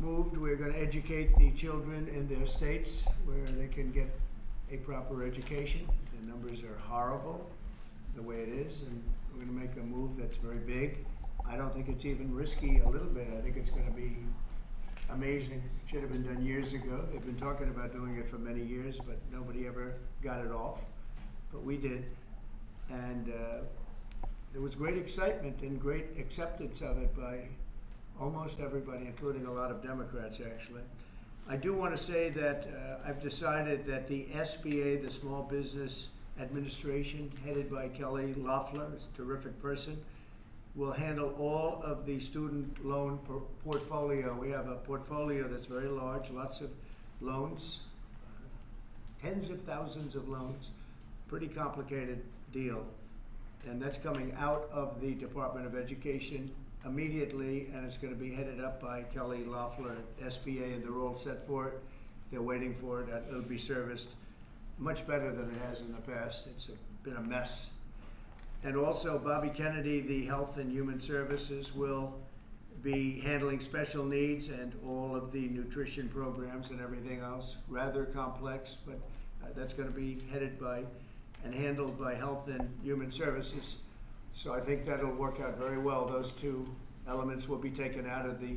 moved. We're going to educate the children in their states where they can get a proper education. The numbers are horrible the way it is, and we're going to make a move that's very big. I don't think it's even risky a little bit. I think it's going to be amazing. It should have been done years ago. They've been talking about doing it for many years, but nobody ever got it off. But we did. And there was great excitement and great acceptance of it by almost everybody, including a lot of Democrats, actually. I do want to say that I've decided that the SBA, the Small Business Administration, headed by Kelly Loeffler, is a terrific person, will handle all of the student loan portfolio. We have a portfolio that's very large, lots of loans, tens of thousands of loans, pretty complicated deal. And that's coming out of the Department of Education immediately, and it's going to be headed up by Kelly Loeffler at SBA, and they're all set for it. They're waiting for it. It'll be serviced much better than it has in the past. It's been a mess. And also, Bobby Kennedy, the Health and Human Services, will be handling special needs and all of the nutrition programs and everything else. Rather complex, but that's going to be headed by and handled by Health and Human Services. So I think that'll work out very well. Those two elements will be taken out of the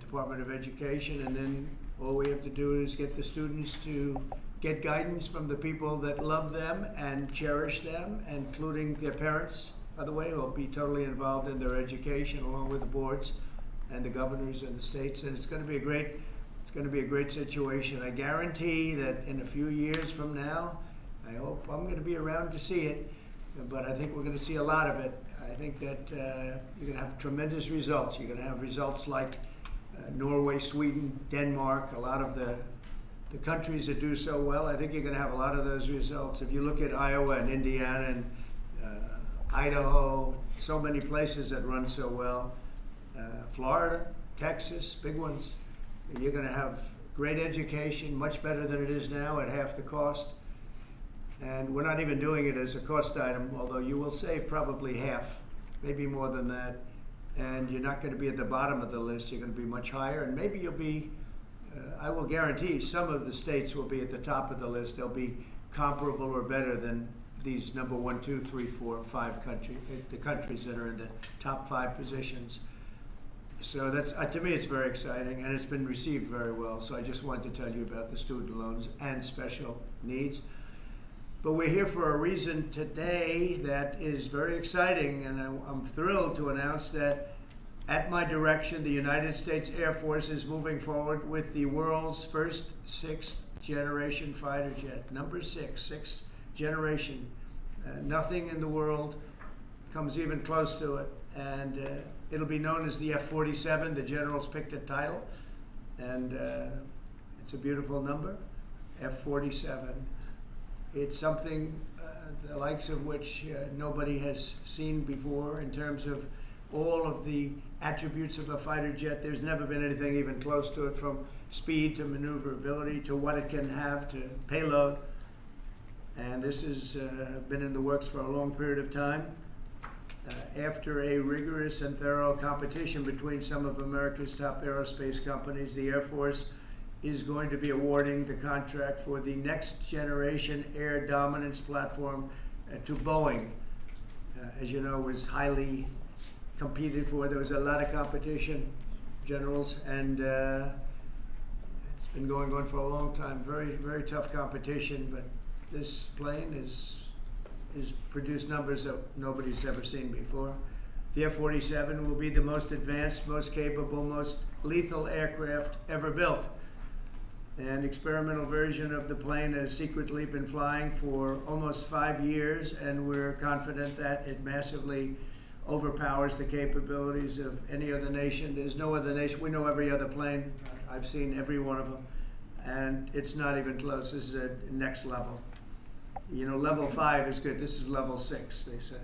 Department of Education, and then all we have to do is get the students to get guidance from the people that love them and cherish them, including their parents, by the way, who will be totally involved in their education along with the boards and the governors and the states. And it's going to be a great situation. I guarantee that in a few years from now, I hope I'm going to be around to see it, but I think we're going to see a lot of it. I think that you're going to have tremendous results. You're going to have results like Norway, Sweden, Denmark, a lot of the countries that do so well. I think you're going to have a lot of those results. If you look at Iowa and Indiana and Idaho, so many places that run so well, Florida, Texas, big ones, you're going to have great education, much better than it is now at half the cost. And we're not even doing it as a cost item, although you will save probably half, maybe more than that. And you're not going to be at the bottom of the list. You're going to be much higher. And maybe you'll be, I will guarantee some of the states will be at the top of the list. They'll be comparable or better than these number 1, 2, 3, 4, 5 countries, the countries that are in the top 5 positions. So that's, to me, it's very exciting, and it's been received very well. So I just wanted to tell you about the student loans and special needs. But we're here for a reason today that is very exciting, and I'm thrilled to announce that at my direction, the United States Air Force is moving forward with the world's first 6th generation fighter jet. Number 6, 6th generation. Nothing in the world comes even close to it. And it'll be known as the F-47. The generals picked a title, and it's a beautiful number, F-47. It's something the likes of which nobody has seen before in terms of all of the attributes of a fighter jet. There's never been anything even close to it, from speed to maneuverability to what it can have to payload. And this has been in the works for a long period of time. After a rigorous and thorough competition between some of America's top aerospace companies, the Air Force is going to be awarding the contract for the next generation air dominance platform to Boeing. As you know, was highly competed for. There was a lot of competition, generals, and it's been going on for a long time. Very, very tough competition, but this plane is produced numbers that nobody's ever seen before. The F-47 will be the most advanced, most capable, most lethal aircraft ever built. An experimental version of the plane has secretly been flying for almost 5 years, and we're confident that it massively overpowers the capabilities of any other nation. There's no other nation. We know every other plane. I've seen every one of them, and it's not even close. This is a next level. You know, level 5 is good. This is level 6, they say.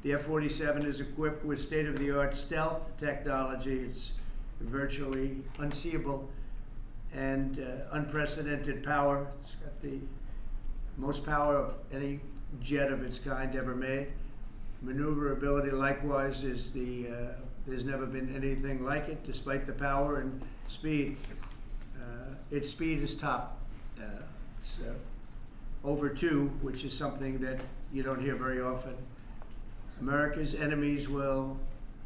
The F-47 is equipped with state-of-the-art stealth technology. It's virtually unseeable and unprecedented power. It's got the most power of any jet of its kind ever made. Maneuverability, likewise, is the There's never been anything like it, despite the power and speed. Its speed is top. It's over 2, which is something that you don't hear very often. America's enemies will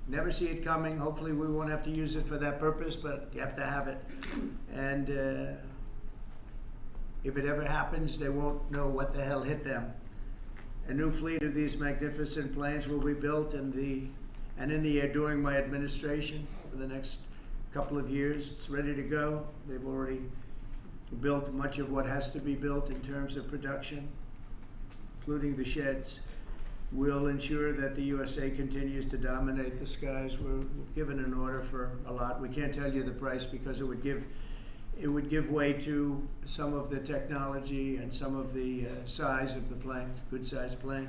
never see it coming. Hopefully we won't have to use it for that purpose, but you have to have it. And if it ever happens, they won't know what the hell hit them. A new fleet of these magnificent planes will be built in the air during my administration over the next couple of years. It's ready to go. They've already built much of what has to be built in terms of production, including the sheds. We'll ensure that the USA continues to dominate the skies. We've given an order for a lot. We can't tell you the price because it would give way to some of the technology and some of the size of the plane, good sized plane.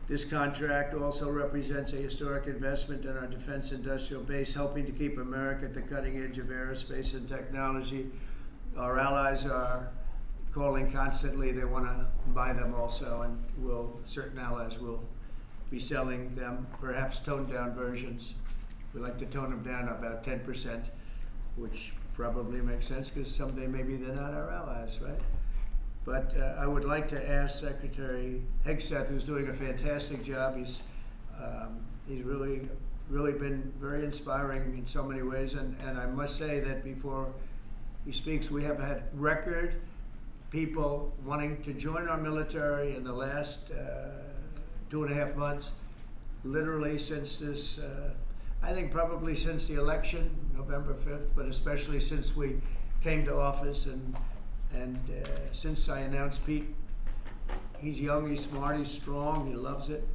This contract also represents a historic investment in our defense industrial base, helping to keep America at the cutting edge of aerospace and technology. Our allies are calling constantly. They want to buy them also, and certain allies will be selling them, perhaps toned down versions. We like to tone them down about 10%, which probably makes sense because someday maybe they're not our allies, right? But I would like to ask Secretary Hegseth, who's doing a fantastic job. He's really been very inspiring in so many ways, and I must say that before he speaks, we have had record people wanting to join our military in the last 2.5 months, literally since this, I think probably since the election, November 5th, but especially since we came to office and since I announced Pete. He's young, he's smart, he's strong, he loves it,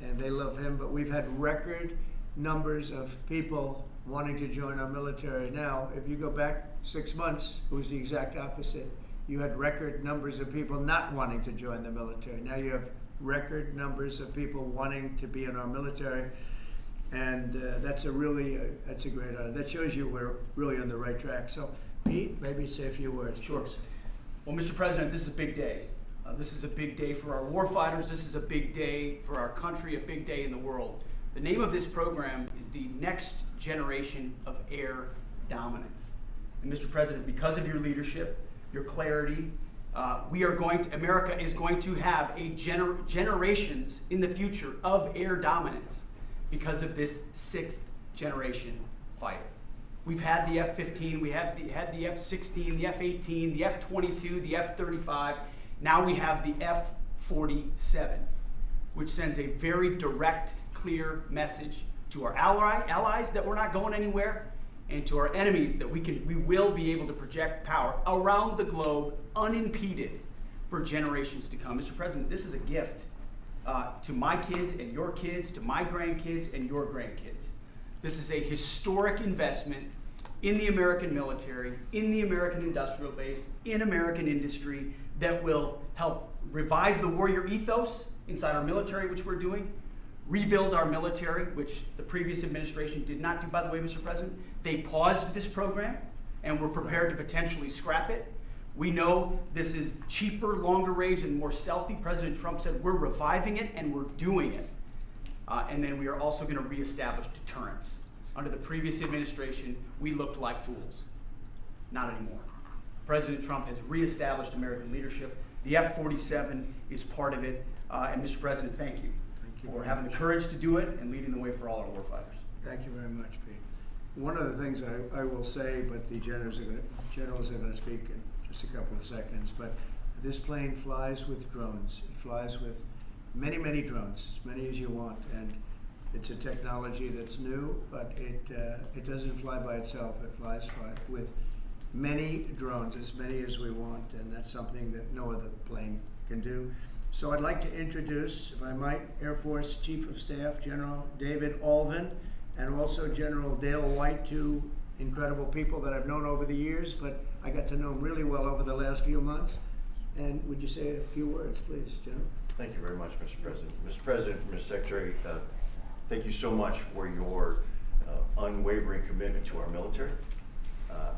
and they love him. But we've had record numbers of people wanting to join our military. Now, if you go back 6 months, it was the exact opposite. You had record numbers of people not wanting to join the military. Now you have record numbers of people wanting to be in our military, and that's a great honor. That shows you we're really on the right track. So, Pete, maybe say a few words. Sure. Please. Well, Mr. President, this is a big day. This is a big day for our warfighters. This is a big day for our country, a big day in the world. The name of this program is the Next Generation of Air Dominance. And Mr. President, because of your leadership, your clarity, America is going to have generations in the future of air dominance because of this 6th generation fighter. We've had the F-15, we had the F-16, the F-18, the F-22, the F-35. Now we have the F-47, which sends a very direct, clear message to our allies that we're not going anywhere, and to our enemies that we will be able to project power around the globe unimpeded for generations to come. Mr. President, this is a gift to my kids and your kids, to my grandkids and your grandkids. This is a historic investment in the American military, in the American industrial base, in American industry that will help revive the warrior ethos inside our military, which we're doing, rebuild our military, which the previous administration did not do, by the way, Mr. President. They paused this program and were prepared to potentially scrap it. We know this is cheaper, longer range, and more stealthy. President Trump said we're reviving it and we're doing it. And then we are also going to reestablish deterrence. Under the previous administration, we looked like fools. Not anymore. President Trump has reestablished American leadership. The F-47 is part of it. And Mr. President, thank you for having the courage to do it and leading the way for all our warfighters. Thank you very much, Pete. One of the things I will say, but the generals are going to speak in just a couple of seconds, but this plane flies with drones. It flies with many, many drones, as many as you want, and it's a technology that's new, but it doesn't fly by itself. It flies with many drones, as many as we want, and that's something that no other plane can do. So I'd like to introduce, if I might, Air Force Chief of Staff General David Alvin, and also General Dale White, two incredible people that I've known over the years, but I got to know them really well over the last few months. And would you say a few words, please, General? Thank you very much, Mr. President. Mr. President, Mr. Secretary, thank you so much for your unwavering commitment to our military.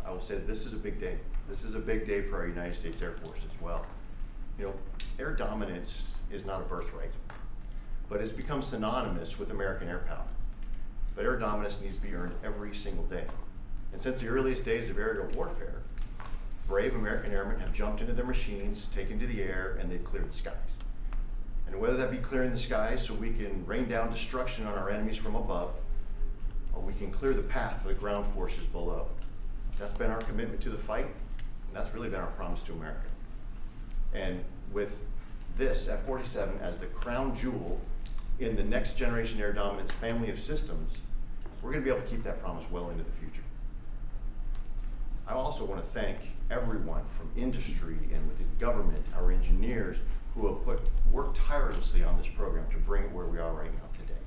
I will say this is a big day. This is a big day for our United States Air Force as well. You know, air dominance is not a birthright, but it's become synonymous with American air power. but air dominance needs to be earned every single day. And since the earliest days of aerial warfare, brave American airmen have jumped into their machines, taken to the air, and they've cleared the skies. And whether that be clearing the skies so we can rain down destruction on our enemies from above, or we can clear the path for the ground forces below. That's been our commitment to the fight, and that's really been our promise to America. And with this F-47 as the crown jewel in the next generation air dominance family of systems, we're going to be able to keep that promise well into the future. I also want to thank everyone from industry and within government, our engineers, who have worked tirelessly on this program to bring it where we are right now today.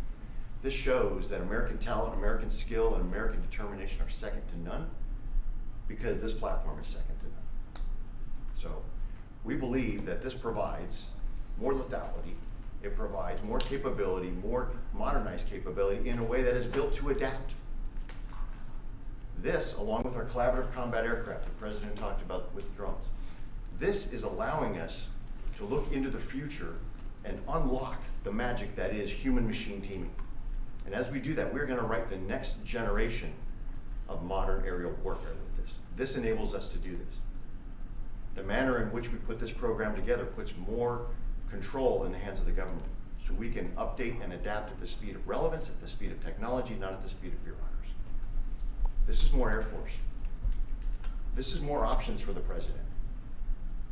This shows that American talent, American skill, and American determination are second to none, because this platform is second to none. So we believe that this provides more lethality, it provides more capability, more modernized capability in a way that is built to adapt. This, along with our collaborative combat aircraft the President talked about with drones, this is allowing us to look into the future and unlock the magic that is human-machine teaming. And as we do that, we're going to write the next generation of modern aerial warfare with this. This enables us to do this. The manner in which we put this program together puts more control in the hands of the government, so we can update and adapt at the speed of relevance, at the speed of technology, not at the speed of bureaucracy. This is more Air Force. This is more options for the President.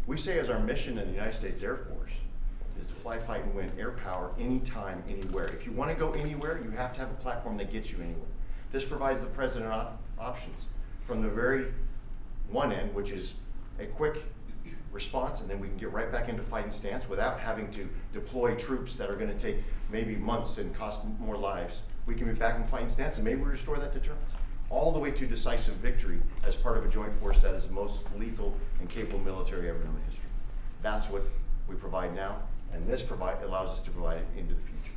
We say as our mission in the United States Air Force is to fly, fight, and win air power anytime, anywhere. If you want to go anywhere, you have to have a platform that gets you anywhere. This provides the President options from the very one end, which is a quick response, and then we can get right back into fighting stance without having to deploy troops that are going to take maybe months and cost more lives. We can be back in fighting stance, and maybe we restore that deterrence. All the way to decisive victory as part of a joint force that is the most lethal and capable military ever known in history. That's what we provide now, and this allows us to provide it into the future.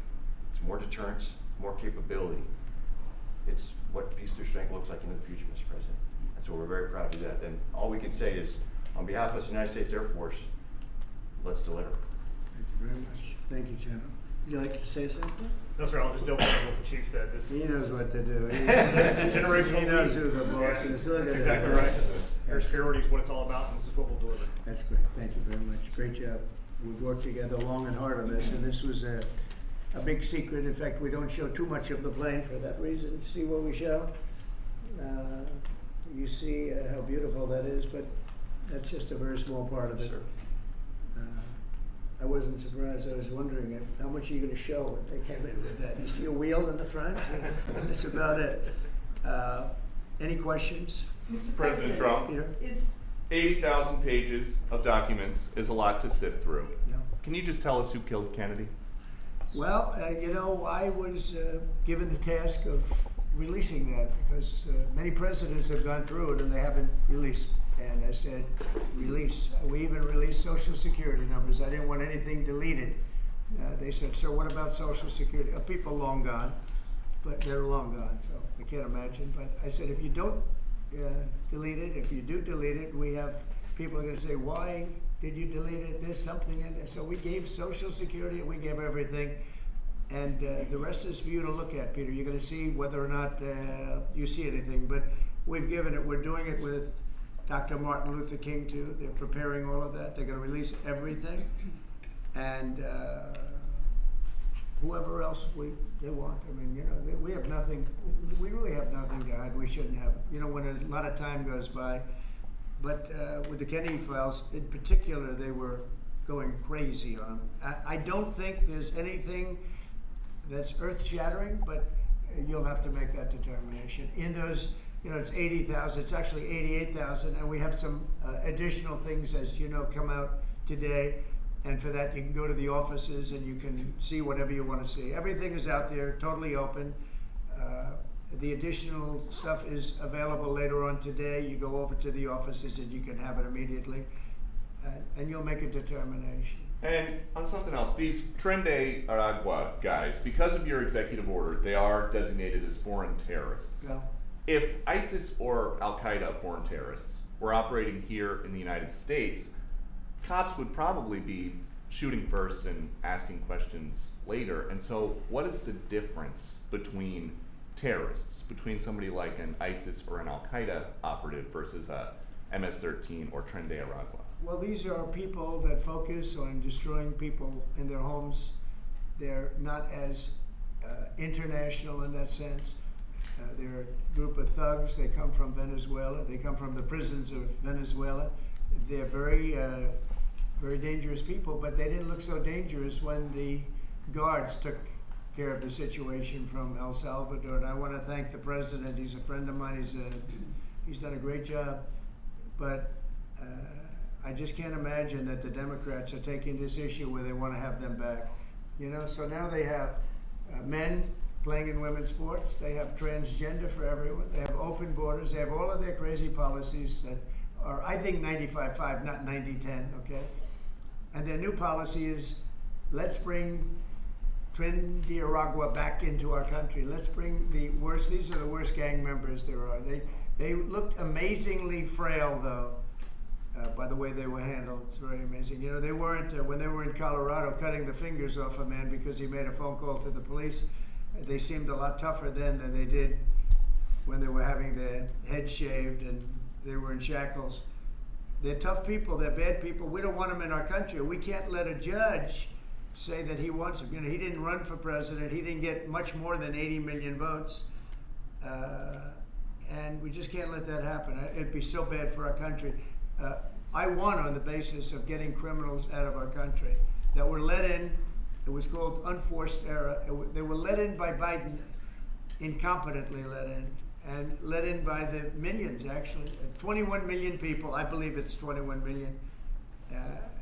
It's more deterrence, more capability. It's what peace through strength looks like into the future, Mr. President. And so we're very proud to do that. And all we can say is, on behalf of the United States Air Force, let's deliver. Thank you very much. Thank you, General. Would you like to say something? No, sir, I'll just double check what the chief said. He knows what to do. Generational He knows leap. who the boss is. Look That's at exactly that. right. Air security is what it's all about, and this is what we'll deliver. That's great. Thank you very much. Great job. We've worked together long and hard on this, and this was a big secret. In fact, we don't show too much of the plane for that reason. You see what we show? You see how beautiful that is, but that's just a very small part of it. Sure. I wasn't surprised. I was wondering how much are you going to show when they came in with that. You see a wheel in the front? That's about it. Any questions? Mr. President Trump, Peter? is 80,000 pages of documents is a lot to sift through. Yeah. Can you just tell us who killed Kennedy? Well, I was given the task of releasing that because many presidents have gone through it and they haven't released. And I said, release. We even released Social Security numbers. I didn't want anything deleted. They said, sir, what about Social Security? People long gone, but they're long gone, so I can't imagine. But I said, if you don't delete it, if you do delete it, we have people are going to say, why did you delete it? There's something in there. So we gave Social Security, we gave everything. And the rest is for you to look at, Peter. You're going to see whether or not you see anything. But we've given it. We're doing it with Dr. Martin Luther King too. They're preparing all of that. They're going to release everything, and whoever else they want. I mean, we have nothing. We really have nothing to hide. We shouldn't have. When a lot of time goes by, but with the Kennedy files in particular, they were going crazy on them. I don't think there's anything that's earth-shattering, but you'll have to make that determination. In those. It's 80,000, it's actually 88,000, and we have some additional things, as you know, come out today. And for that, you can go to the offices and you can see whatever you want to see. Everything is out there, totally open. The additional stuff is available later on today. You go over to the offices and you can have it immediately, and you'll make a determination. And on something else, these Tren de Aragua guys, because of your executive order, they are designated as foreign terrorists. Yeah. If ISIS or Al-Qaeda foreign terrorists were operating here in the United States, cops would probably be shooting first and asking questions later. And so what is the difference between terrorists, between somebody like an ISIS or an Al-Qaeda operative versus a MS-13 or Tren de Aragua? Well, these are people that focus on destroying people in their homes. They're not as international in that sense. They're a group of thugs. They come from Venezuela. They come from the prisons of Venezuela. They're very, very dangerous people, but they didn't look so dangerous when the guards took care of the situation from El Salvador. And I want to thank the president. He's a friend of mine. He's done a great job. But I just can't imagine that the Democrats are taking this issue where they want to have them back. You know, so now they have men playing in women's sports. They have transgender for everyone. They have open borders. They have all of their crazy policies that are, I think, 95-5, not 90-10, okay? And their new policy is, let's bring Tren de Aragua back into our country. Let's bring the worst, these are the worst gang members there are. They looked amazingly frail, though, by the way they were handled. It's very amazing. You know, they weren't, when they were in Colorado cutting the fingers off a man because he made a phone call to the police, they seemed a lot tougher then than they did when they were having their head shaved and they were in shackles. They're tough people. They're bad people. We don't want them in our country. We can't let a judge say that he wants him. You know, he didn't run for president. He didn't get much more than 80 million votes. And we just can't let that happen. It'd be so bad for our country. I won on the basis of getting criminals out of our country that were let in. It was called unforced error. They were let in by Biden, incompetently let in, and let in by the millions, actually. 21 million people, I believe it's 21 million.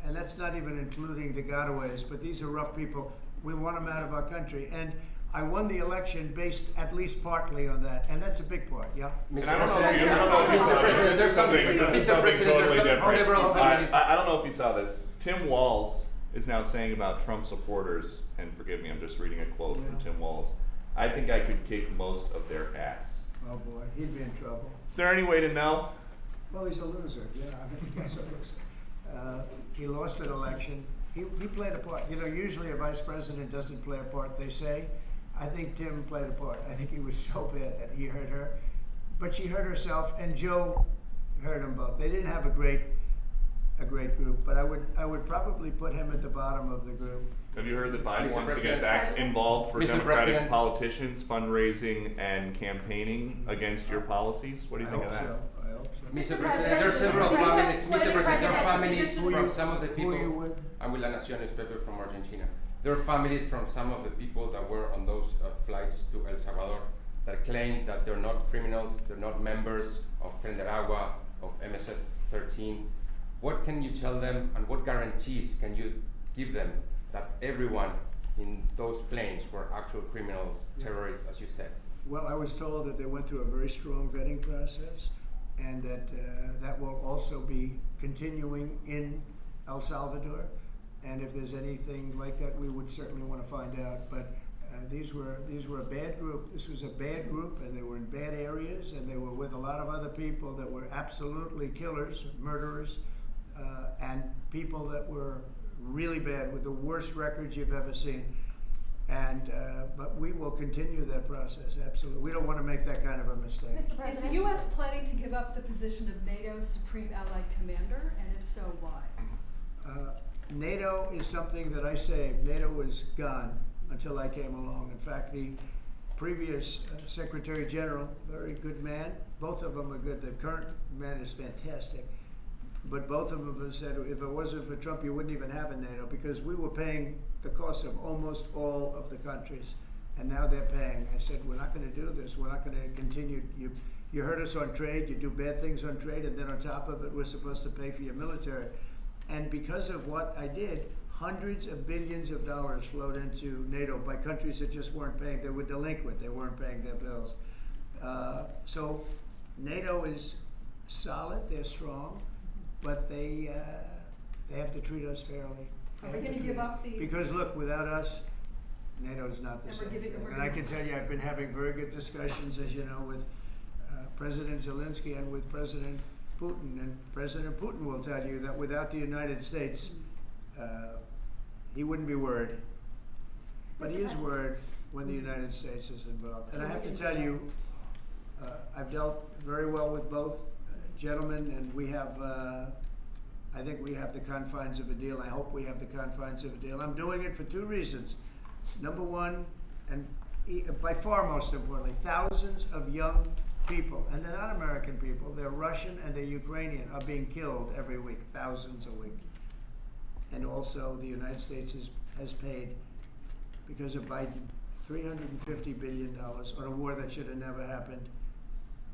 And that's not even including the gotaways, but these are rough people. We want them out of our country. And I won the election based at least partly on that, and that's a big part, yeah? And I don't know if you saw this. Something totally different. I don't know if you saw this. Tim Walz is now saying about Trump supporters, and forgive me, I'm just reading a quote from Tim Walz, I think I could kick most of their ass. Oh boy, he'd be in trouble. Is there any way to know? Well, he's a loser, yeah, I mean, he's a loser. He lost an election. He played a part. You know, usually a vice president doesn't play a part, they say. I think Tim played a part. I think he was so bad that he hurt her. But she hurt herself, and Joe hurt them both. They didn't have a great group, but I would probably put him at the bottom of the group. Have you heard that Biden wants to get back involved for Democratic politicians, fundraising and campaigning against your policies? What do you think of that? I hope so. Mr. President, there are several families. Mr. President, there are families from some of the people. Who are you with? I'm with La Nación newspaper from Argentina. There are families from some of the people that were on those flights to El Salvador that claim that they're not criminals, they're not members of Tren de Aragua, of MS-13. What can you tell them, and what guarantees can you give them that everyone in those planes were actual criminals, terrorists, as you said? Well, I was told that they went through a very strong vetting process, and that that will also be continuing in El Salvador. And if there's anything like that, we would certainly want to find out. But these were a bad group. This was a bad group, and they were in bad areas, and they were with a lot of other people that were absolutely killers, murderers, and people that were really bad with the worst records you've ever seen. And but we will continue that process, absolutely. We don't want to make that kind of a mistake. Mr. President, is the U.S. planning to give up the position of NATO's Supreme Allied Commander, and if so, why? NATO is something that I saved. NATO was gone until I came along. In fact, the previous Secretary General, very good man, both of them are good. The current man is fantastic. But both of them have said, if it wasn't for Trump, you wouldn't even have a NATO, because we were paying the cost of almost all of the countries. And now they're paying. I said, we're not going to do this. We're not going to continue. You hurt us on trade. You do bad things on trade. And then on top of it, we're supposed to pay for your military. And because of what I did, hundreds of billions of dollars flowed into NATO by countries that just weren't paying. They were delinquent. They weren't paying their bills. So NATO is solid. They're strong. But they have to treat us fairly. Are we going to give up the... Because look, without us, NATO's not the same. And I can tell you, I've been having very good discussions, as you know, with President Zelensky and with President Putin. And President Putin will tell you that without the United States, he wouldn't be worried. But he is worried. when the United States is involved. And So I have we to can tell do you, I've dealt very well with both gentlemen, and we have, I think we have the confines of a deal. I hope we have the confines of a deal. I'm doing it for two reasons. Number one, and by far most importantly, thousands of young people, and they're not American people, they're Russian and they're Ukrainian, are being killed every week, thousands a week. And also the United States has paid, because of Biden, $350 billion on a war that should have never happened.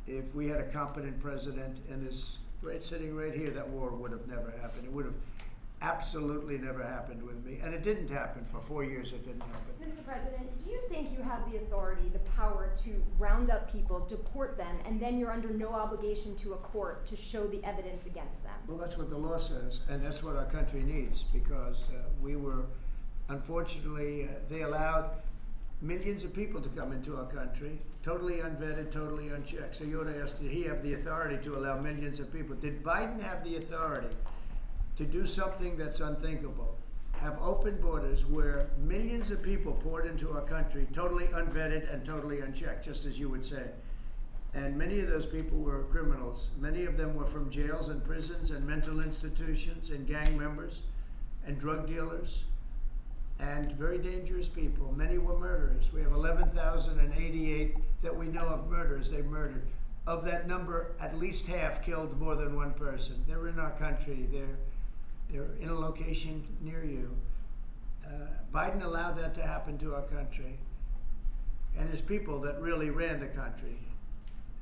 If we had a competent president in this sitting right here, that war would have never happened. It would have absolutely never happened with me. And it didn't happen. For 4 years it didn't happen. Mr. President, do you think you have the authority, the power to round up people, deport them, and then you're under no obligation to a court to show the evidence against them? Well, that's what the law says, and that's what our country needs, because we were, unfortunately, they allowed millions of people to come into our country, totally unvetted, totally unchecked. So you ought to ask, did he have the authority to allow millions of people? Did Biden have the authority to do something that's unthinkable? Have open borders where millions of people poured into our country, totally unvetted and totally unchecked, just as you would say. And many of those people were criminals. Many of them were from jails and prisons and mental institutions and gang members and drug dealers and very dangerous people. Many were murderers. We have 11,088 that we know of murderers they've murdered. Of that number, at least half killed more than one person. They're in our country. They're in a location near you. Biden allowed that to happen to our country. And his people that really ran the country.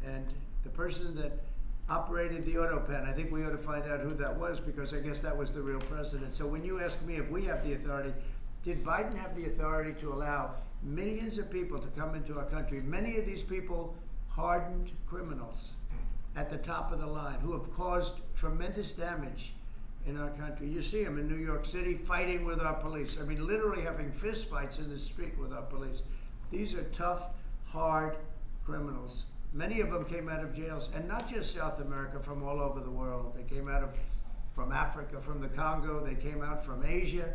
And the person that operated the auto pen, I think we ought to find out who that was, because I guess that was the real president. So when you ask me if we have the authority, did Biden have the authority to allow millions of people to come into our country? Many of these people, hardened criminals at the top of the line, who have caused tremendous damage in our country. You see them in New York City fighting with our police. I mean, literally having fist fights in the street with our police. These are tough, hard criminals. Many of them came out of jails, and not just South America, from all over the world. They came out from Africa, from the Congo. They came out from Asia.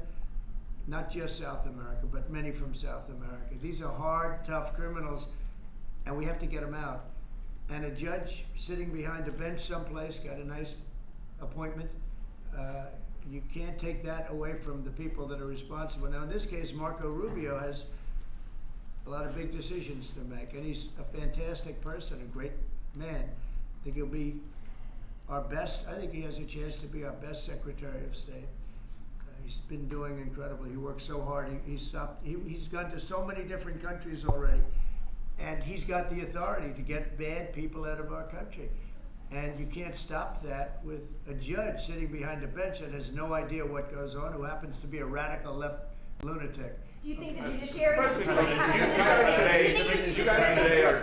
Not just South America, but many from South America. These are hard, tough criminals, and we have to get them out. And a judge sitting behind a bench someplace got a nice appointment. You can't take that away from the people that are responsible. Now, in this case, Marco Rubio has a lot of big decisions to make, and he's a fantastic person, a great man. I think he'll be our best. I think he has a chance to be our best Secretary of State. He's been doing incredibly. He works so hard. He's gone to so many different countries already, and he's got the authority to get bad people out of our country. And you can't stop that with a judge sitting behind a bench that has no idea what goes on, who happens to be a radical left lunatic. Do you think the judiciary is You guys today are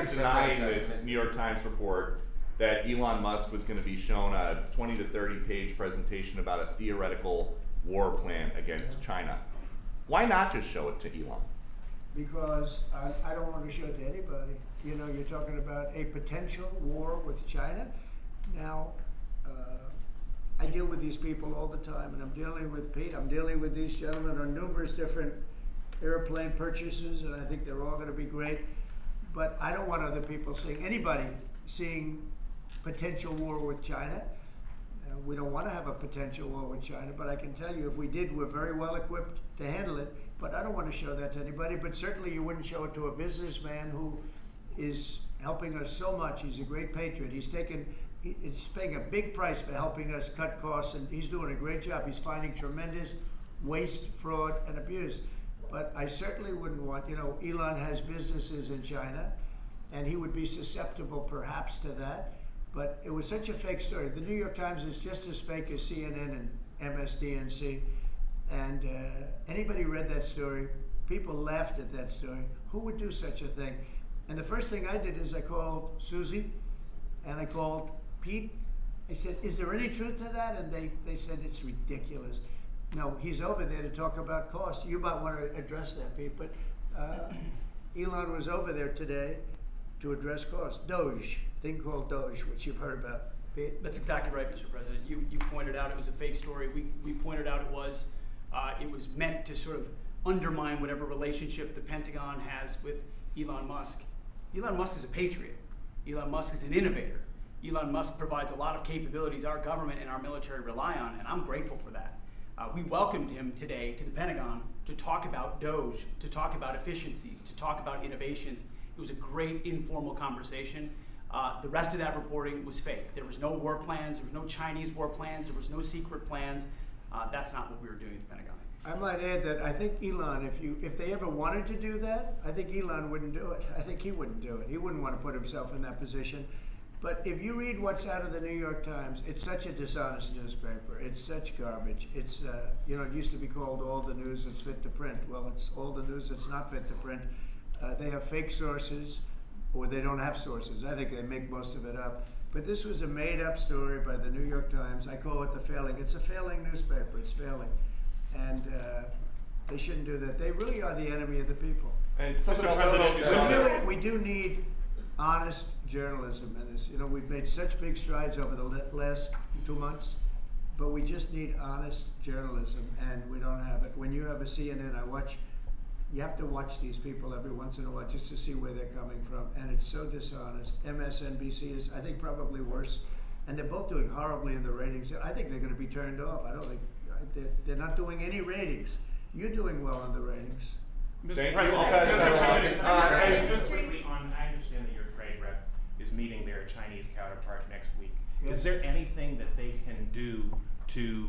denying this New York Times report that Elon Musk was going to be shown a 20 to 30 page presentation about a theoretical war plan against China. Why not just show it to Elon? Because I don't want to show it to anybody. You know, you're talking about a potential war with China. Now, I deal with these people all the time, and I'm dealing with Pete. I'm dealing with these gentlemen on numerous different airplane purchases, and I think they're all going to be great. But I don't want other people seeing potential war with China. We don't want to have a potential war with China, but I can tell you if we did, we're very well equipped to handle it. But I don't want to show that to anybody. But certainly you wouldn't show it to a businessman who is helping us so much. He's a great patriot. He's paying a big price for helping us cut costs, and he's doing a great job. He's finding tremendous waste, fraud, and abuse. But I certainly wouldn't want, Elon has businesses in China, and he would be susceptible perhaps to that. But it was such a fake story. The New York Times is just as fake as CNN and MSDNC. And anybody read that story, people laughed at that story. Who would do such a thing? And the first thing I did is I called Susie and I called Pete. I said, is there any truth to that? And they said, it's ridiculous. No, he's over there to talk about cost. You might want to address that, Pete. But Elon was over there today to address cost. Doge, thing called Doge, which you've heard about. Pete? That's exactly right, Mr. President. You pointed out it was a fake story. We pointed out it was meant to sort of undermine whatever relationship the Pentagon has with Elon Musk. Elon Musk is a patriot. Elon Musk is an innovator. Elon Musk provides a lot of capabilities our government and our military rely on, and I'm grateful for that. We welcomed him today to the Pentagon to talk about Doge, to talk about efficiencies, to talk about innovations. It was a great informal conversation. The rest of that reporting was fake. There was no war plans, there was no Chinese war plans, there was no secret plans. That's not what we were doing at the Pentagon. I might add that I think Elon, if they ever wanted to do that, I think Elon wouldn't do it. I think he wouldn't do it. He wouldn't want to put himself in that position. But if you read what's out of the New York Times, it's such a dishonest newspaper. It's such garbage. It's, you know, it used to be called all the news that's fit to print. Well, it's all the news that's not fit to print. They have fake sources, or they don't have sources. I think they make most of it up. But this was a made-up story by the New York Times. I call it the failing. It's a failing newspaper. It's failing. And they shouldn't do that. They really are the enemy of the people. And Mr. President, We do need honest journalism in this. You know, we've made such big strides over the last 2 months, but we just need honest journalism, and we don't have it. When you have a CNN, you have to watch these people every once in a while just to see where they're coming from, and it's so dishonest. MSNBC is, I think, probably worse, and they're both doing horribly in the ratings. I think they're going to be turned off. I don't think they're not doing any ratings. You're doing well in the ratings. Thank Mr. you. President, just quickly on, I understand that your trade rep is meeting their Chinese counterpart next week. Yes. Is there anything that they can do to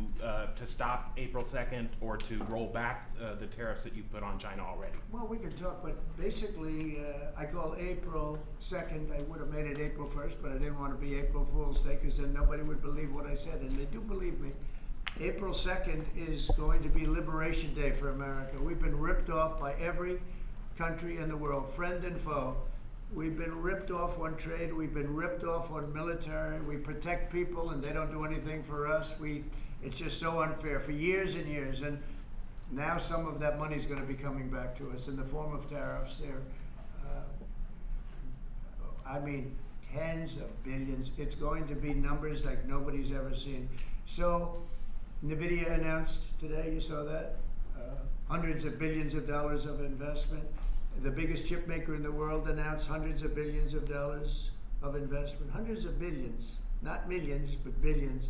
stop April 2nd or to roll back the tariffs that you put on China already? Well, we could talk, but basically, I call April 2nd. I would have made it April 1st, but I didn't want to be April Fool's Day because then nobody would believe what I said, and they do believe me. April 2nd is going to be Liberation Day for America. We've been ripped off by every country in the world, friend and foe. We've been ripped off on trade. We've been ripped off on military. We protect people and they don't do anything for us. It's just so unfair for years and years. And now some of that money is going to be coming back to us in the form of tariffs. I mean, tens of billions. It's going to be numbers like nobody's ever seen. So NVIDIA announced today, you saw that, hundreds of billions of dollars of investment. The biggest chip maker in the world announced hundreds of billions of dollars of investment. Hundreds of billions, not millions, but billions.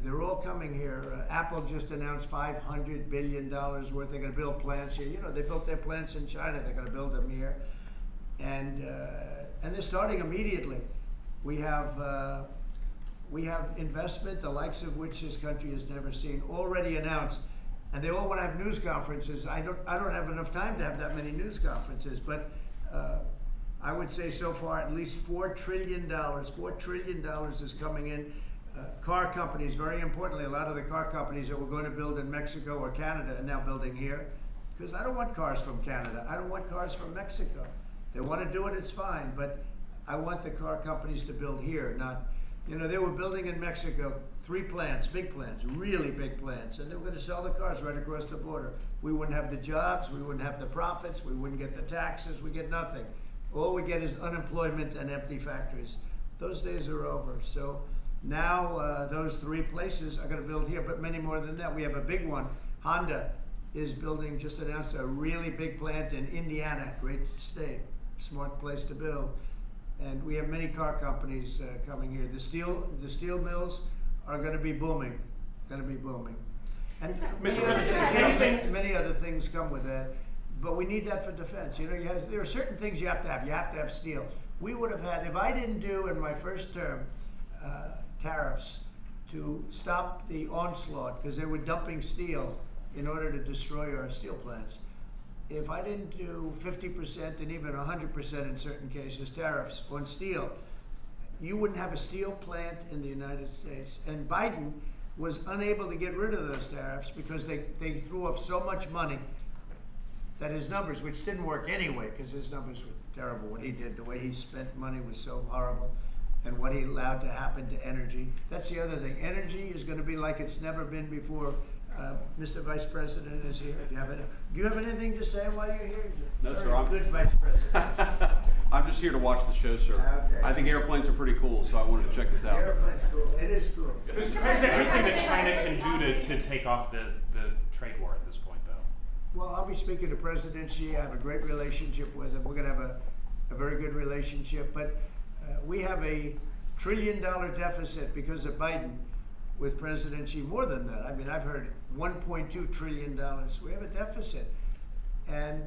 They're all coming here. Apple just announced $500 billion worth. They're going to build plants here. You know, they built their plants in China. They're going to build them here. And they're starting immediately. We have investment, the likes of which this country has never seen, already announced. And they all want to have news conferences. I don't have enough time to have that many news conferences, but I would say so far at least $4 trillion. $4 trillion is coming in. Car companies, very importantly, a lot of the car companies that were going to build in Mexico or Canada are now building here. Because I don't want cars from Canada. I don't want cars from Mexico. They want to do it, it's fine, but I want the car companies to build here, not, you know, they were building in Mexico 3 plants, big plants, really big plants, and they were going to sell the cars right across the border. We wouldn't have the jobs, we wouldn't have the profits, we wouldn't get the taxes, we get nothing. All we get is unemployment and empty factories. Those days are over. So now those 3 places are going to build here, but many more than that. We have a big one. Honda is building, just announced a really big plant in Indiana, great state, smart place to build. And we have many car companies coming here. The steel mills are going to be booming, And many other things come with that, but we need that for defense. You know, there are certain things you have to have. You have to have steel. We would have had, if I didn't do in my first term tariffs to stop the onslaught, because they were dumping steel in order to destroy our steel plants. If I didn't do 50% and even 100% in certain cases tariffs on steel, you wouldn't have a steel plant in the United States. And Biden was unable to get rid of those tariffs because they threw off so much money that his numbers, which didn't work anyway, because his numbers were terrible, what he did, the way he spent money was so horrible, and what he allowed to happen to energy. That's the other thing. Energy is going to be like it's never been before. Mr. Vice President is here. Do you have anything to say while you're here? No, sir. I'm good, Vice President. I'm just here to watch the show, sir. Okay. I think airplanes are pretty cool, so I wanted to check this out. Airplane's cool. It is cool. Is there anything that China can do to take off the trade war at this point, though? Well, I'll be speaking to President Xi. I have a great relationship with him. We're going to have a very good relationship. But we have a $1 trillion deficit because of Biden with President Xi. More than that. I mean, I've heard $1.2 trillion. We have a deficit. And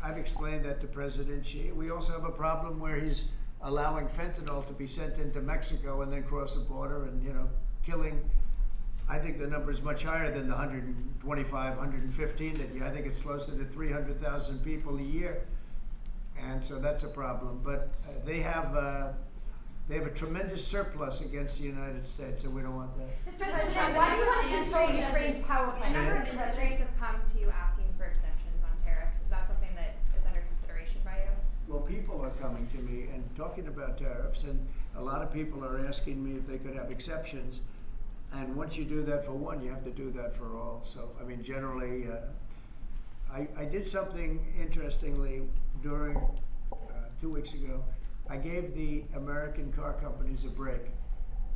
I've explained that to President Xi. We also have a problem where he's allowing fentanyl to be sent into Mexico and then cross the border and, killing. I think the number is much higher than the 125, 115 that I think it's closer to 300,000 people a year. And so that's a problem. But they have a tremendous surplus against the United States, and we don't want that. Mr. President, why do you want to control Ukraine's power A number of plant? countries have come to you asking for exemptions on tariffs. Is that something that is under consideration by you? Well, people are coming to me and talking about tariffs, and a lot of people are asking me if they could have exceptions. And once you do that for one, you have to do that for all. So, I mean, generally, I did something interestingly during 2 weeks ago. I gave the American car companies a break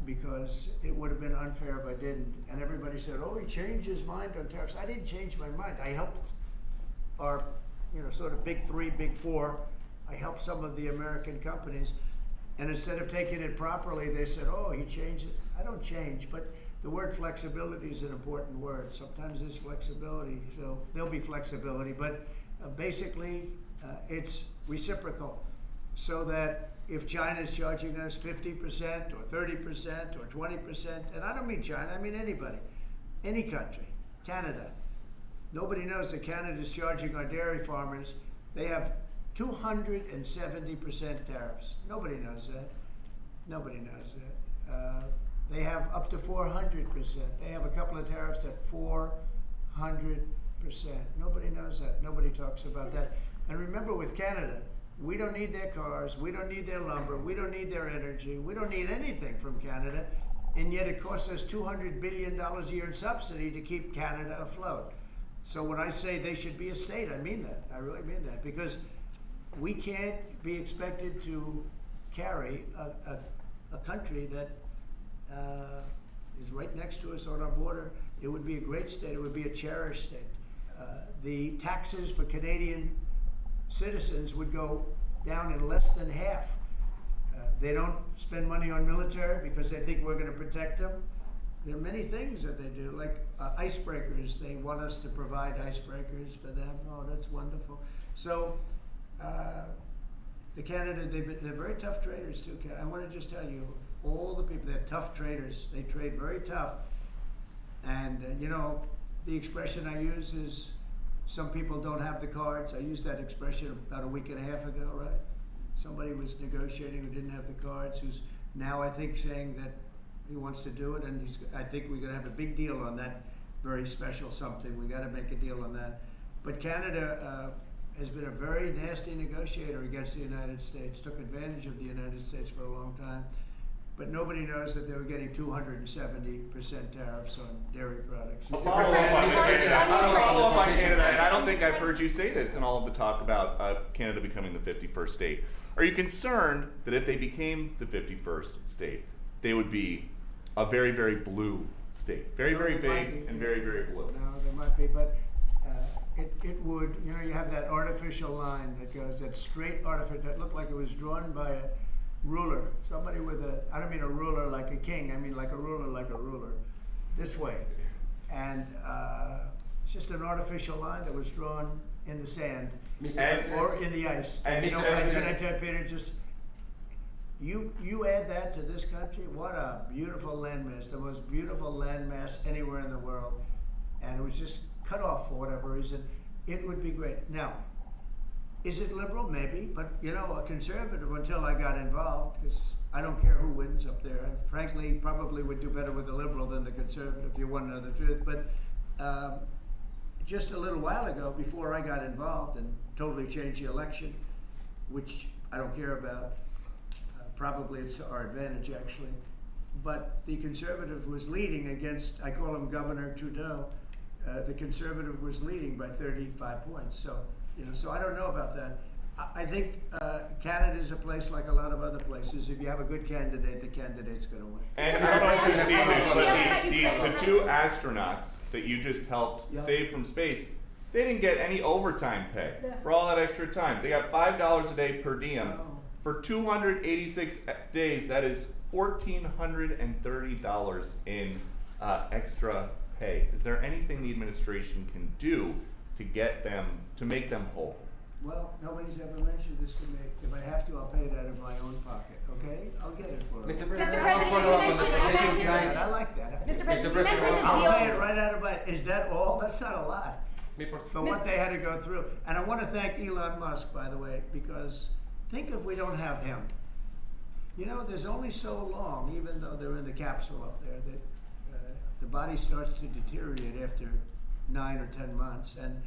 because it would have been unfair if I didn't. And everybody said, oh, he changed his mind on tariffs. I didn't change my mind. I helped our, sort of big three, big four. I helped some of the American companies. And instead of taking it properly, they said, oh, he changed it. I don't change, but the word flexibility is an important word. Sometimes there's flexibility, so there'll be flexibility, but basically it's reciprocal. So that if China's charging us 50% or 30% or 20%, and I don't mean China, I mean anybody, any country, Canada. Nobody knows that Canada's charging our dairy farmers. They have 270% tariffs. Nobody knows that. Nobody knows that. They have up to 400%. They have a couple of tariffs at 400%. Nobody knows that. Nobody talks about that. And remember, with Canada, we don't need their cars, we don't need their lumber, we don't need their energy, we don't need anything from Canada, and yet it costs us $200 billion a year in subsidy to keep Canada afloat. So when I say they should be a state, I mean that. I really mean that, because we can't be expected to carry a country that is right next to us on our border. It would be a great state. It would be a cherished state. The taxes for Canadian citizens would go down in less than half. They don't spend money on military because they think we're going to protect them. There are many things that they do, like icebreakers. They want us to provide icebreakers for them. Oh, that's wonderful. So the Canada, they're very tough traders too. I want to just tell you, all the people, they're tough traders. They trade very tough. And the expression I use is, some people don't have the cards. I used that expression about a week and a half ago, right? Somebody was negotiating who didn't have the cards, who's now, I think, saying that he wants to do it, and I think we're going to have a big deal on that, very special something. We got to make a deal on that. But Canada has been a very nasty negotiator against the United States, took advantage of the United States for a long time. But nobody knows that they were getting 270% tariffs on dairy products. A follow-up on Canada, and I don't think I've heard you say this in all of the talk about Canada becoming the 51st state. Are you concerned that if they became the 51st state, they would be a very, very blue state? Very, very big and very, very blue. No, there might be, but it would, you have that artificial line that goes, that straight artificial, that looked like it was drawn by a ruler. Somebody with I don't mean a ruler like a king, I mean like a ruler, this way. And it's just an artificial line that was drawn in the sand or in the ice. And can I tell Peter, just, you add that to this country, what a beautiful landmass, the most beautiful landmass anywhere in the world. And it was just cut off for whatever reason. It would be great. Now, is it liberal? Maybe, but a conservative until I got involved, because I don't care who wins up there. I frankly probably would do better with the liberal than the conservative, if you want to know the truth. But just a little while ago, before I got involved and totally changed the election, which I don't care about, probably it's to our advantage actually, but the conservative was leading against, I call him Governor Trudeau, the conservative was leading by 35 points. So, so I don't know about that. I think Canada is a place like a lot of other places. If you have a good candidate, the candidate's going to win. And I don't know if you've seen this, but the two astronauts that you just helped save from space, They didn't get any overtime pay Yeah. for all that extra time. They got $5 a day per diem. Oh. For 286 days, that is $1,430 in extra pay. Is there anything the administration can do to get them, to make them whole? Well, nobody's ever mentioned this to me. If I have to, I'll pay it out of my own pocket, okay? I'll get it for them. Mr. Mr. President, President, follow you up on the mentioned- political you science. I like that. Mr. President, you President, mentioned the I'll deal. pay it right out of my, is that all? That's not a lot. Me por- For what they had to go through. And I want to thank Elon Musk, by the way, because think if we don't have him. You know, there's only so long, even though they're in the capsule up there, that the body starts to deteriorate after 9 or 10 months and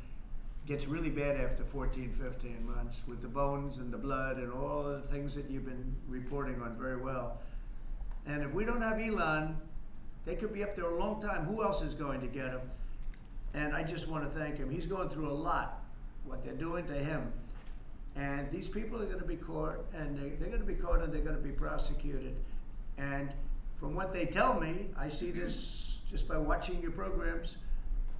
gets really bad after 14, 15 months with the bones and the blood and all the things that you've been reporting on very well. And if we don't have Elon, they could be up there a long time. Who else is going to get him? And I just want to thank him. He's going through a lot, what they're doing to him. And these people are going to be caught, and they're going to be caught, and they're going to be prosecuted. And from what they tell me, I see this just by watching your programs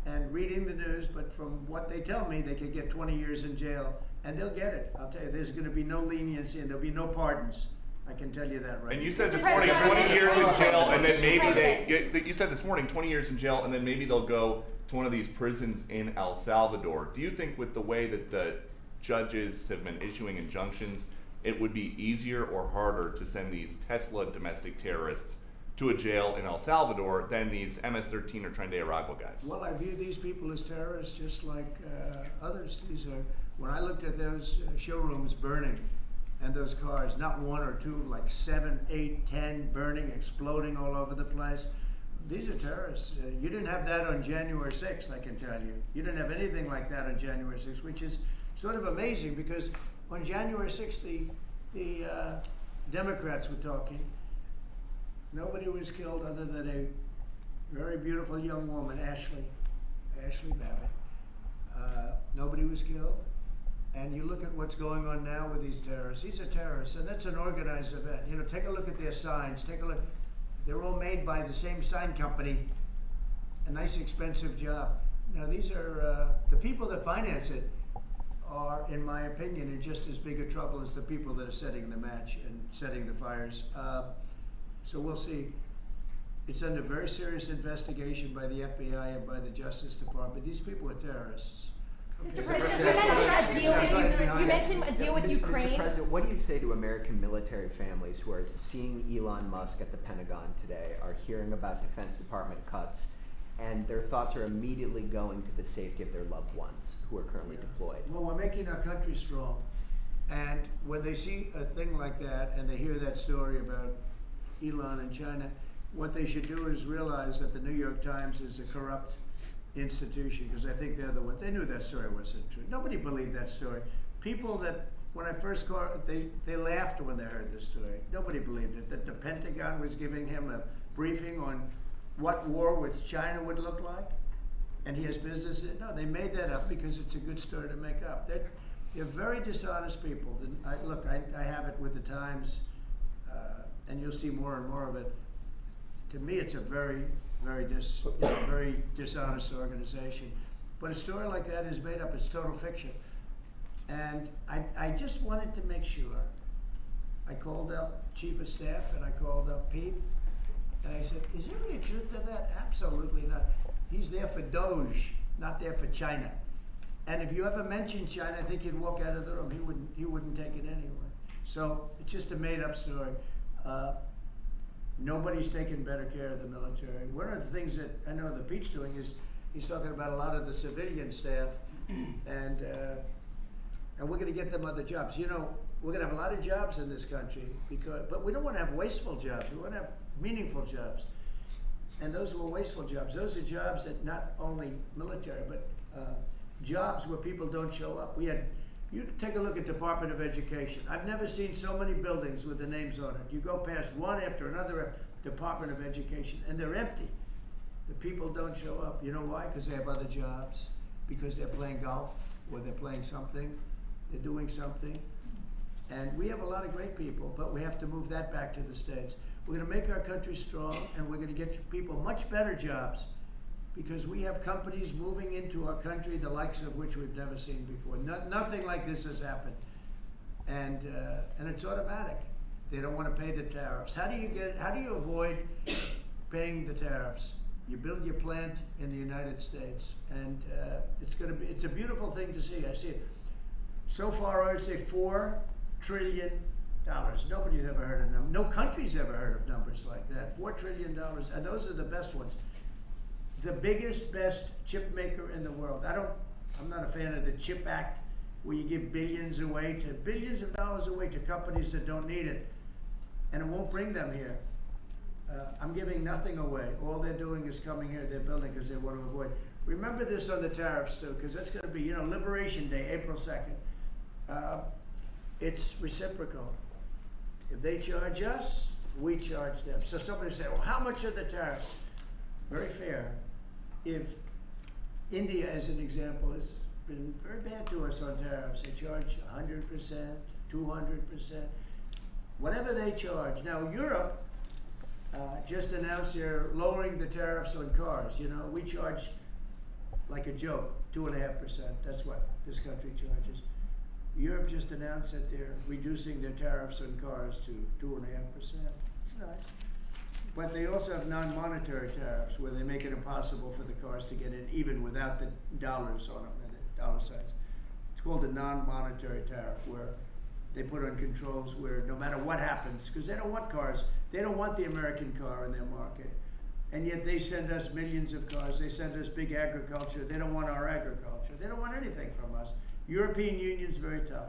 and reading the news, but from what they tell me, they could get 20 years in jail, and they'll get it. I'll tell you, there's going to be no leniency, and there'll be no pardons. I can tell you that right And you now. said this Mr. morning President, 20 years in jail, and then Mr. maybe President. you said this morning 20 years in jail, and then maybe they'll go to one of these prisons in El Salvador. Do you think with the way that the judges have been issuing injunctions, it would be easier or harder to send these Tesla domestic terrorists to a jail in El Salvador than these MS-13 or Tren de Aragua guys? Well, I view these people as terrorists just like others. These are, when I looked at those showrooms burning and those cars, not one or two, like 7, 8, 10 burning, exploding all over the place. These are terrorists. You didn't have that on January 6th, I can tell you. You didn't have anything like that on January 6th, which is sort of amazing because on January 6th, the Democrats were talking. Nobody was killed other than a very beautiful young woman, Ashley Babbitt. Nobody was killed. And you look at what's going on now with these terrorists. These are terrorists, and that's an organized event. You know, take a look at their signs. Take a look. They're all made by the same sign company. A nice, expensive job. Now, these are the people that finance it are, in my opinion, in just as big a trouble as the people that are setting the match and setting the fires. So we'll see. It's under very serious investigation by the FBI and by the Justice Department. These people are terrorists. Mr. President, you mentioned a deal with Ukraine. Mr. President, what do you say to American military families who are seeing Elon Musk at the Pentagon today, are hearing about Defense Department cuts, and their thoughts are immediately going to the safety of their loved ones who are currently deployed? Well, we're making our country strong. And when they see a thing like that and they hear that story about Elon and China, what they should do is realize that the New York Times is a corrupt institution, because I think they're the ones. They knew that story wasn't true. Nobody believed that story. People that, when I first called, they laughed when they heard the story. Nobody believed it, that the Pentagon was giving him a briefing on what war with China would look like, and he has business in it. No, they made that up because it's a good story to make up. They're very dishonest people. I have it with the Times, and you'll see more and more of it. To me, it's a very dishonest organization. But a story like that is made up. It's total fiction. And I just wanted to make sure. I called up Chief of Staff and I called up Pete, and I said, is there any truth to that? Absolutely not. He's there for Doge, not there for China. And if you ever mention China, I think he'd walk out of the room. He wouldn't take it anyway. So it's just a made up story. Nobody's taken better care of the military. One of the things that I know that Pete's doing is he's talking about a lot of the civilian staff, and we're going to get them other jobs. You know, we're going to have a lot of jobs in this country, but we don't want to have wasteful jobs. We want to have meaningful jobs. And those were wasteful jobs. Those are jobs that not only military, but jobs where people don't show up. You take a look at Department of Education. I've never seen so many buildings with the names on it. You go past one after another Department of Education, and they're empty. The people don't show up. You know why? Because they have other jobs, because they're playing golf, or they're playing something, they're doing something. And we have a lot of great people, but we have to move that back to the States. We're going to make our country strong, and we're going to get people much better jobs, because we have companies moving into our country, the likes of which we've never seen before. Nothing like this has happened. And it's automatic. They don't want to pay the tariffs. How do you avoid paying the tariffs? You build your plant in the United States, and it's a beautiful thing to see. I see it. So far, I would say $4 trillion. Nobody's ever heard of them. No country's ever heard of numbers like that. $4 trillion, and those are the best ones. The biggest, best chip maker in the world. I'm not a fan of the CHIP Act, where you give billions of dollars away to companies that don't need it, and it won't bring them here. I'm giving nothing away. All they're doing is coming here. They're building because they want to avoid. Remember this on the tariffs too, because that's going to be, Liberation Day, April 2nd. It's reciprocal. If they charge us, we charge them. So somebody said, well, how much are the tariffs? Very fair. If India, as an example, has been very bad to us on tariffs, they charge 100%, 200%, whatever they charge. Now, Europe just announced they're lowering the tariffs on cars. We charge like a joke, 2.5%. That's what this country charges. Europe just announced that they're reducing their tariffs on cars to 2.5%. It's nice. But they also have non-monetary tariffs where they make it impossible for the cars to get in even without the dollars on them, the dollar signs. It's called a non-monetary tariff, where they put on controls where no matter what happens, because they don't want cars, they don't want the American car in their market. And yet they send us millions of cars, they send us big agriculture, they don't want our agriculture, they don't want anything from us. European Union's very tough,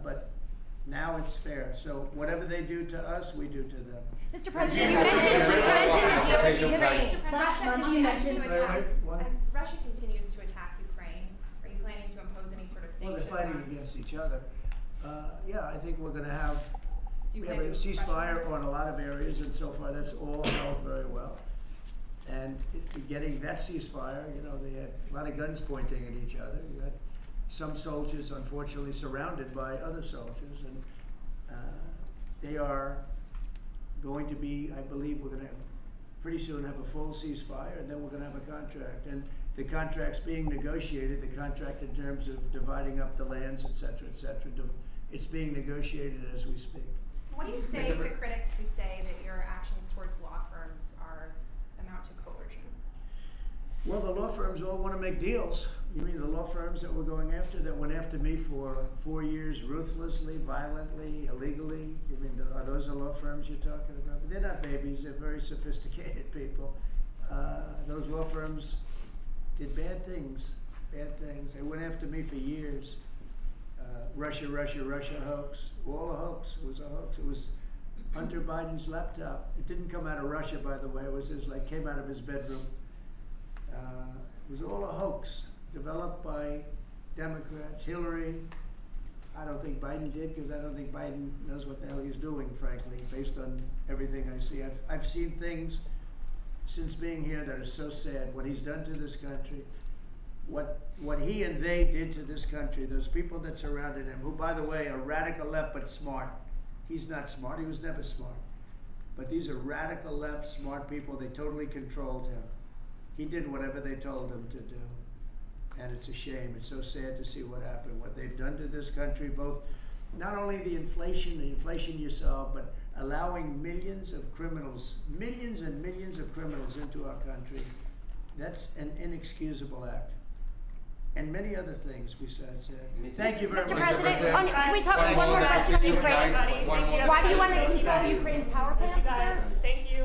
but now it's fair. So whatever they do to us, we do to them. Mr. President, you mentioned last month you mentioned as Russia continues to attack Ukraine, are you planning to impose any sort of sanctions? Well, they're fighting against each other. Yeah, I think we're going to have Do you we have plan a to use ceasefire pressure? on a lot of areas, and so far that's all held very well. And getting that ceasefire, they had a lot of guns pointing at each other. You had some soldiers, unfortunately, surrounded by other soldiers, and they are going to be, I believe we're going to have, pretty soon have a full ceasefire, and then we're going to have a contract. And the contract's being negotiated, the contract in terms of dividing up the lands, et cetera, it's being negotiated as we speak. What do you say to critics who say that your actions towards law firms amount to coercion? Well, the law firms all want to make deals. You mean the law firms that we're going after, that went after me for 4 years, ruthlessly, violently, illegally? You mean, are those the law firms you're talking about? They're not babies, they're very sophisticated people. Those law firms did bad things. They went after me for years. Russia hoax, all a hoax. It was a hoax. It was Hunter Biden's laptop. It didn't come out of Russia, by the way. It was came out of his bedroom. It was all a hoax, developed by Democrats. Hillary, I don't think Biden did, because I don't think Biden knows what the hell he's doing, frankly, based on everything I see. I've seen things since being here that are so sad. What he's done to this country, what he and they did to this country, those people that surrounded him, who, by the way, are radical left but smart. He's not smart. He was never smart. But these are radical left, smart people. They totally controlled him. He did whatever they told him to do. And it's a shame. It's so sad to see what happened, what they've done to this country, both not only the inflation you saw, but allowing millions of criminals, millions and millions of criminals into our country. That's an inexcusable act. And many other things besides that. Thank you very Mr. much. President, can we talk one more question on Ukraine? Why do you want to control Ukraine's power plants, sir? Thank you.